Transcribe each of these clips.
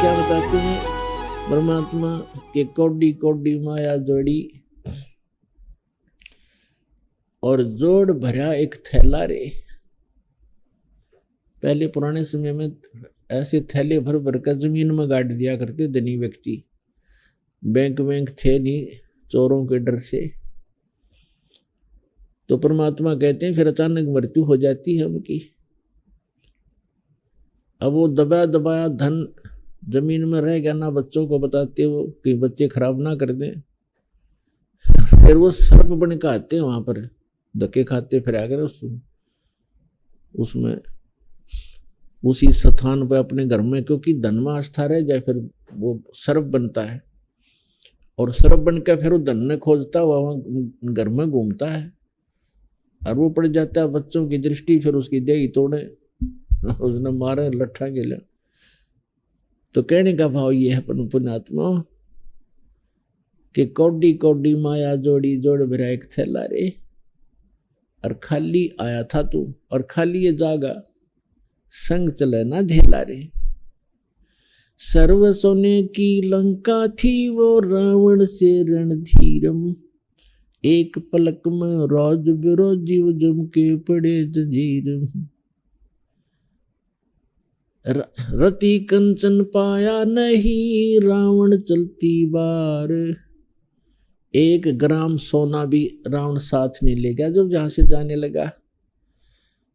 क्या बताते हैं परमात्मा के कौड़ी कौड़ी माया जोड़ी और जोड़ भरा एक थैला रे। पहले पुराने समय में ऐसे थैले भर भर कर जमीन में गाड़ दिया करते धनी व्यक्ति। बैंक थे नहीं चोरों के डर से। तो परमात्मा कहते हैं फिर अचानक मृत्यु हो जाती है उनकी। अब वो दबाया दबाया धन जमीन में रह गया ना, बच्चों को बताते वो कि बच्चे खराब ना कर दें। फिर वो सर्प बन के आते हैं वहां पर, धक्के खाते फिर आकर उसमें उसी स्थान पर अपने घर में, क्योंकि धन में आस्था रह जाए फिर वो सर्प बनता है। और सर्प बनकर फिर वो धन ने खोजता हुआ वहां घर में घूमता है और वो पड़ जाता है बच्चों की दृष्टि, फिर उसकी देही तोड़े, उसने मारे लट्ठा गिला। तो कहने का भाव ये है पुण्यात्मा कि कौड़ी कौड़ी माया जोड़ी जोड़ भरा एक थैला रे। और खाली आया था तू और खाली ये जागा, संग चले ना धेला रे। सर्व सोने की लंका थी वो रावण से रणधीरम। एक पलक में रोज बिरोज जीव जम के पड़े जंजीर। रति कंचन पाया नहीं रावण चलती बार। एक ग्राम सोना भी रावण साथ नहीं ले गया जब जहां से जाने लगा।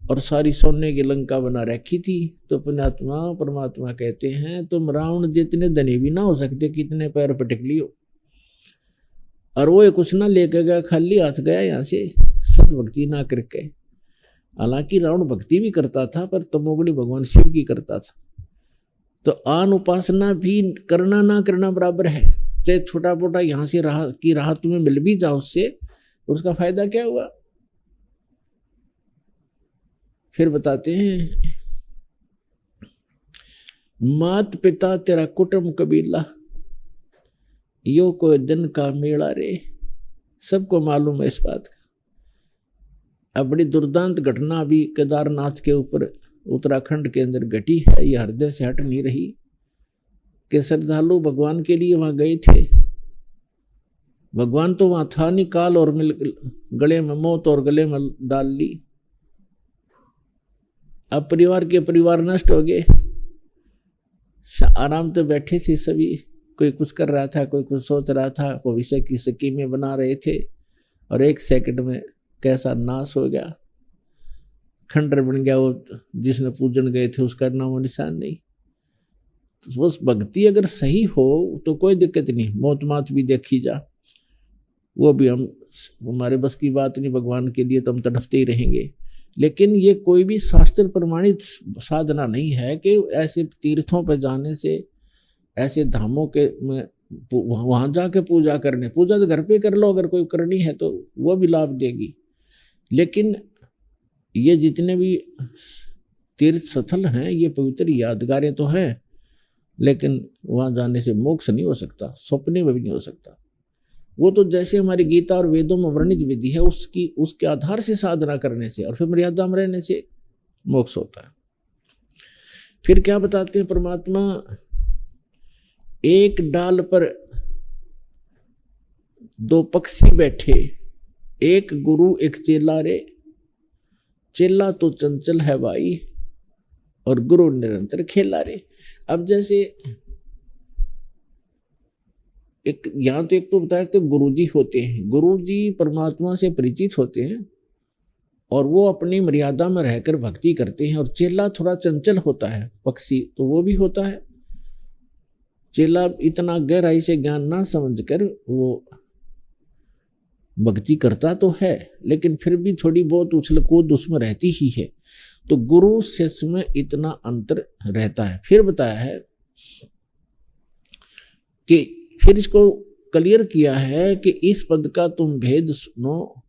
और सारी सोने की लंका बना रखी थी। तो पुण्यात्मा परमात्मा कहते हैं तुम रावण जितने धनी भी ना हो सकते, कितने पैर पटक लियो। और वो कुछ ना लेकर गया, खाली हाथ गया यहाँ से, सतभक्ति ना करके। हालांकि रावण भक्ति भी करता था पर तमोगुणी भगवान शिव की करता था। तो आन उपासना भी करना ना करना बराबर है। चाहे छोटा मोटा यहाँ से राह तुम्हें मिल भी जाओ उससे, उसका फायदा क्या हुआ। फिर बताते हैं मात पिता तेरा कुटुंब कबीला, यो कोई दिन का मेला रे। सबको मालूम है इस बात का। अब बड़ी दुर्दांत घटना अभी केदारनाथ के ऊपर उत्तराखंड के अंदर घटी है, ये हृदय से हट नहीं रही कि श्रद्धालु भगवान के लिए वहां गए थे। भगवान तो वहां था नहीं, काल और गले में मौत और गले में डाल ली। अब परिवार के परिवार नष्ट हो गए। आराम से बैठे थे सभी, कोई कुछ कर रहा था, कोई कुछ सोच रहा था, भविष्य की स्कीमें बना रहे थे। और एक सेकंड में कैसा नाश हो गया, खंडर बन गया। वो जिसने पूजन गए थे उसका नाम निशान नहीं। तो उस भक्ति अगर सही हो तो कोई दिक्कत नहीं, मौत मात भी देखी जा, वो भी हमारे बस की बात नहीं। भगवान के लिए तो हम तड़पते ही रहेंगे। लेकिन ये कोई भी शास्त्र प्रमाणित साधना नहीं है कि ऐसे तीर्थों पर जाने से, ऐसे धामों के में वहां जाके पूजा करने। पूजा तो घर पे कर लो, अगर कोई करनी है तो वो भी लाभ देगी। लेकिन ये जितने भी तीर्थ स्थल हैं ये पवित्र यादगारें तो हैं, लेकिन वहां जाने से मोक्ष नहीं हो सकता, सपने में भी नहीं हो सकता। वो तो जैसे हमारी गीता और वेदों में वर्णित विधि है उसके आधार से साधना करने से और फिर मर्यादा में रहने से मोक्ष होता है। फिर क्या बताते हैं परमात्मा, एक डाल पर दो पक्षी बैठे, एक गुरु एक चेला रे। चेला तो चंचल है भाई और गुरु निरंतर खेला रे। अब जैसे एक यहां तो एक तो बताया तो गुरुजी होते हैं, गुरुजी परमात्मा से परिचित होते हैं और वो अपनी मर्यादा में रहकर भक्ति करते हैं। और चेला थोड़ा चंचल होता है, पक्षी तो वो भी होता है। चेला इतना गहराई से ज्ञान ना समझकर वो भक्ति करता तो है, लेकिन फिर भी थोड़ी बहुत उछल कूद उसमें रहती ही है। तो गुरु शिष्य में इतना अंतर रहता है। फिर बताया है कि फिर इसको क्लियर किया है कि इस पद का तुम भेद सुनो,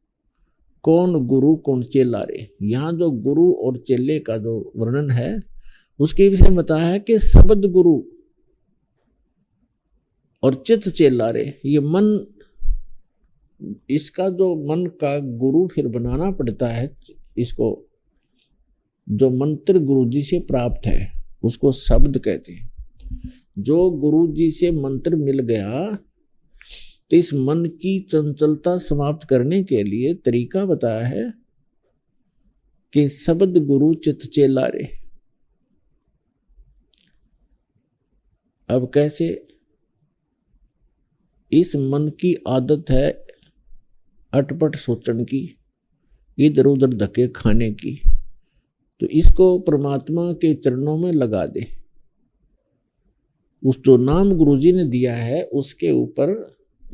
कौन गुरु कौन चेला रे। यहाँ जो गुरु और चेले का जो वर्णन है उसके विषय में बताया है कि शब्द गुरु और चित्त चेला रे। ये मन, इसका जो मन का गुरु फिर बनाना पड़ता है, इसको जो मंत्र गुरु जी से प्राप्त है उसको शब्द कहते हैं। जो गुरु जी से मंत्र मिल गया तो इस मन की चंचलता समाप्त करने के लिए तरीका बताया है कि शब्द गुरु चित चेला रे। अब कैसे? इस मन की आदत है अटपट सोचने की, इधर उधर धक्के खाने की, तो इसको परमात्मा के चरणों में लगा दे। उस जो नाम गुरुजी ने दिया है उसके ऊपर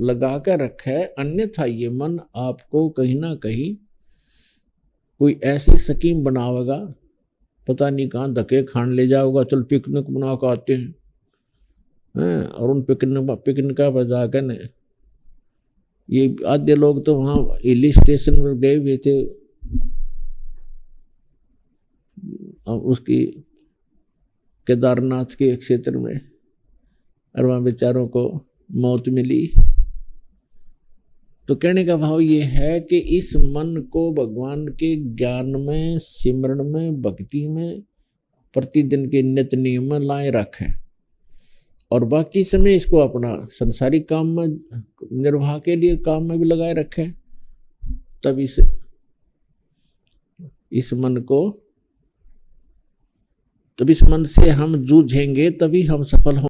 लगा कर रखा है, अन्यथा ये मन आपको कहीं ना कहीं कोई ऐसी स्कीम बनावेगा, पता नहीं कहाँ धक्के खान ले जाओगा। चल पिकनिक बना कर आते हैं, और उन पिकनिक पर जाकर न ये आधे लोग तो वहाँ हिल स्टेशन पर गए हुए थे, उसकी केदारनाथ के क्षेत्र में, और वहाँ बेचारों को मौत मिली। तो कहने का भाव ये है कि इस मन को भगवान के ज्ञान में, सिमरण में, भक्ति में, प्रतिदिन के नित्य नियम में लाए रखें, और बाकी समय इसको अपना संसारिक काम में, निर्वाह के लिए काम में भी लगाए रखें। तब इस मन से हम जूझेंगे, तभी हम सफल होंगे।